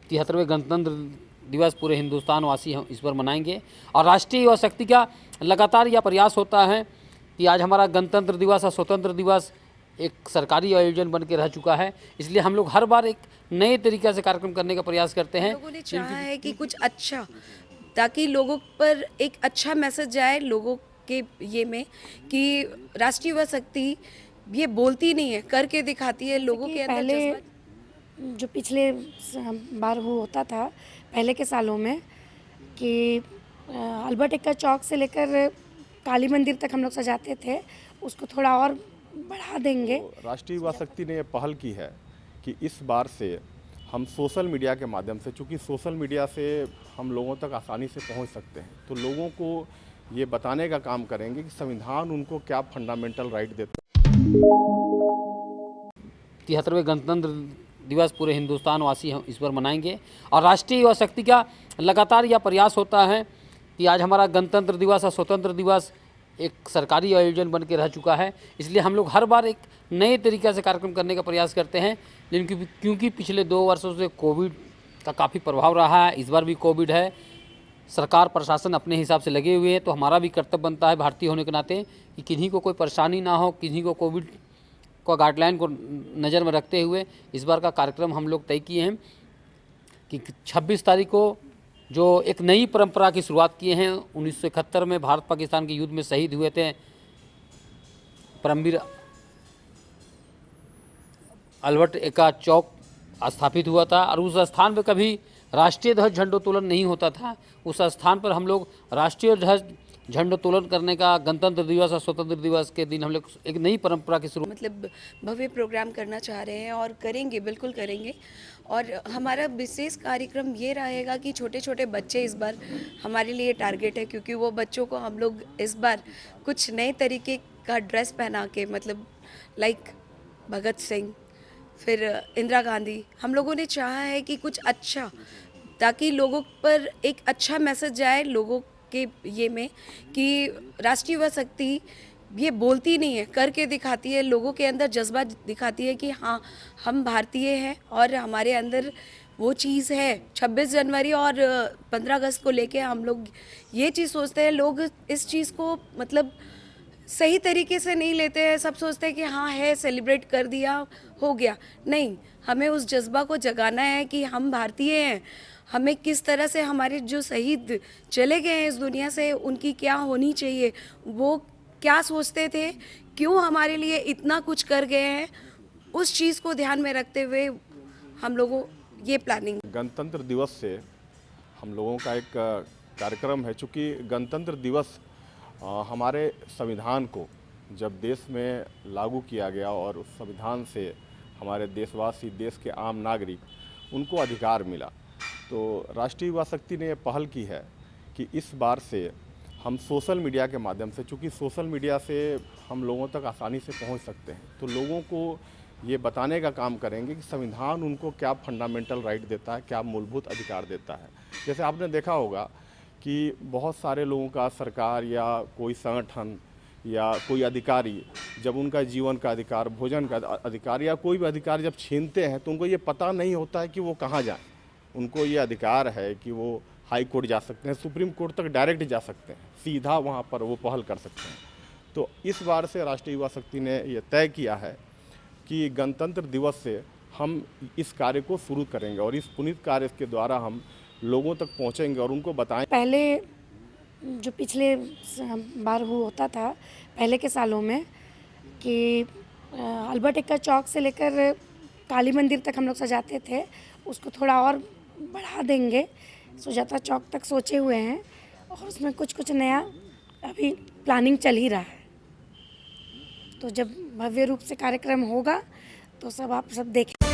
73वें गणतंत्र दिवस पूरे हिंदुस्तान वासी हम इस पर मनाएंगे। और राष्ट्रीय युवा शक्ति का लगातार यह प्रयास होता है कि आज हमारा गणतंत्र दिवस और स्वतंत्र दिवस एक सरकारी आयोजन बन के रह चुका है, इसलिए हम लोग हर बार एक नए तरीके से कार्यक्रम करने का प्रयास करते हैं। लोगों ने चाहा है कि कुछ अच्छा, ताकि लोगों पर एक अच्छा मैसेज जाए लोगों के ये में कि राष्ट्रीय युवा शक्ति ये बोलती नहीं है, करके दिखाती है। लोगों के अंदर पहले जो पिछले बार वो होता था पहले के सालों में कि अल्बर्ट एक्का चौक से लेकर काली मंदिर तक हम लोग सजाते थे, उसको थोड़ा और बढ़ा देंगे। तो राष्ट्रीय युवा शक्ति ने यह पहल की है कि इस बार से हम सोशल मीडिया के माध्यम से, चूँकि सोशल मीडिया से हम लोगों तक आसानी से पहुंच सकते हैं, तो लोगों को ये बताने का काम करेंगे कि संविधान उनको क्या फंडामेंटल राइट देता है। 73वें गणतंत्र दिवस पूरे हिंदुस्तान वासी हम इस पर मनाएंगे। और राष्ट्रीय युवा शक्ति का लगातार यह प्रयास होता है कि आज हमारा गणतंत्र दिवस और स्वतंत्र दिवस एक सरकारी आयोजन बन के रह चुका है, इसलिए हम लोग हर बार एक नए तरीके से कार्यक्रम करने का प्रयास करते हैं। लेकिन क्योंकि पिछले 2 वर्षों से कोविड का काफ़ी प्रभाव रहा है, इस बार भी कोविड है, सरकार प्रशासन अपने हिसाब से लगे हुए हैं, तो हमारा भी कर्तव्य बनता है भारतीय होने के नाते कि किन्हीं को कोई परेशानी ना हो, किन्हीं को कोविड का गाइडलाइन को नज़र में रखते हुए इस बार का कार्यक्रम हम लोग तय किए हैं कि 26 तारीख को जो एक नई परंपरा की शुरुआत किए हैं। 1971 में भारत पाकिस्तान के युद्ध में शहीद हुए थे परमवीर अल्बर्ट एक्का चौक स्थापित हुआ था, और उस स्थान पर कभी राष्ट्रीय ध्वज झंडोत्तोलन नहीं होता था। उस स्थान पर हम लोग राष्ट्रीय ध्वज झंडोत्तोलन करने का गणतंत्र दिवस और स्वतंत्र दिवस के दिन हम लोग एक नई परंपरा की शुरू मतलब भव्य प्रोग्राम करना चाह रहे हैं और करेंगे, बिल्कुल करेंगे। और हमारा विशेष कार्यक्रम ये रहेगा कि छोटे छोटे बच्चे इस बार हमारे लिए टारगेट है, क्योंकि वो बच्चों को हम लोग इस बार कुछ नए तरीके का ड्रेस पहना के, मतलब लाइक भगत सिंह, फिर इंदिरा गांधी, हम लोगों ने चाहा है कि कुछ अच्छा, ताकि लोगों पर एक अच्छा मैसेज जाए लोगों के ये में कि राष्ट्रीय युवा शक्ति ये बोलती नहीं है, करके दिखाती है। लोगों के अंदर जज्बा दिखाती है कि हाँ, हम भारतीय हैं और हमारे अंदर वो चीज़ है। 26 जनवरी और 15 अगस्त को लेके हम लोग ये चीज़ सोचते हैं, लोग इस चीज़ को मतलब सही तरीके से नहीं लेते हैं। सब सोचते हैं कि हाँ है, सेलिब्रेट कर दिया, हो गया। नहीं, हमें उस जज्बा को जगाना है कि हम भारतीय हैं। हमें किस तरह से हमारे जो शहीद चले गए हैं इस दुनिया से, उनकी क्या होनी चाहिए, वो क्या सोचते थे, क्यों हमारे लिए इतना कुछ कर गए हैं, उस चीज़ को ध्यान में रखते हुए हम लोगों ये प्लानिंग। गणतंत्र दिवस से हम लोगों का एक कार्यक्रम है, चूँकि गणतंत्र दिवस हमारे संविधान को जब देश में लागू किया गया और उस संविधान से हमारे देशवासी, देश के आम नागरिक, उनको अधिकार मिला, तो राष्ट्रीय युवा शक्ति ने यह पहल की है कि इस बार से हम सोशल मीडिया के माध्यम से, चूँकि सोशल मीडिया से हम लोगों तक आसानी से पहुंच सकते हैं, तो लोगों को ये बताने का काम करेंगे कि संविधान उनको क्या फंडामेंटल राइट देता है, क्या मूलभूत अधिकार देता है। जैसे आपने देखा होगा कि बहुत सारे लोगों का सरकार या कोई संगठन या कोई अधिकारी जब उनका जीवन का अधिकार, भोजन का अधिकार या कोई भी अधिकार जब छीनते हैं, तो उनको ये पता नहीं होता है कि वो कहाँ जाएँ। उनको ये अधिकार है कि वो हाई कोर्ट जा सकते हैं, सुप्रीम कोर्ट तक डायरेक्ट जा सकते हैं, सीधा वहाँ पर वो पहल कर सकते हैं। तो इस बार से राष्ट्रीय युवा शक्ति ने ये तय किया है कि गणतंत्र दिवस से हम इस कार्य को शुरू करेंगे और इस पुनीत कार्य के द्वारा हम लोगों तक पहुँचेंगे और उनको बताएं। पहले जो पिछले बार वो होता था पहले के सालों में कि अल्बर्ट एक्का चौक से लेकर काली मंदिर तक हम लोग सजाते थे, उसको थोड़ा और बढ़ा देंगे, सुजाता चौक तक सोचे हुए हैं, और उसमें कुछ नया अभी प्लानिंग चल ही रहा है। तो जब भव्य रूप से कार्यक्रम होगा तो सब आप सब देखें।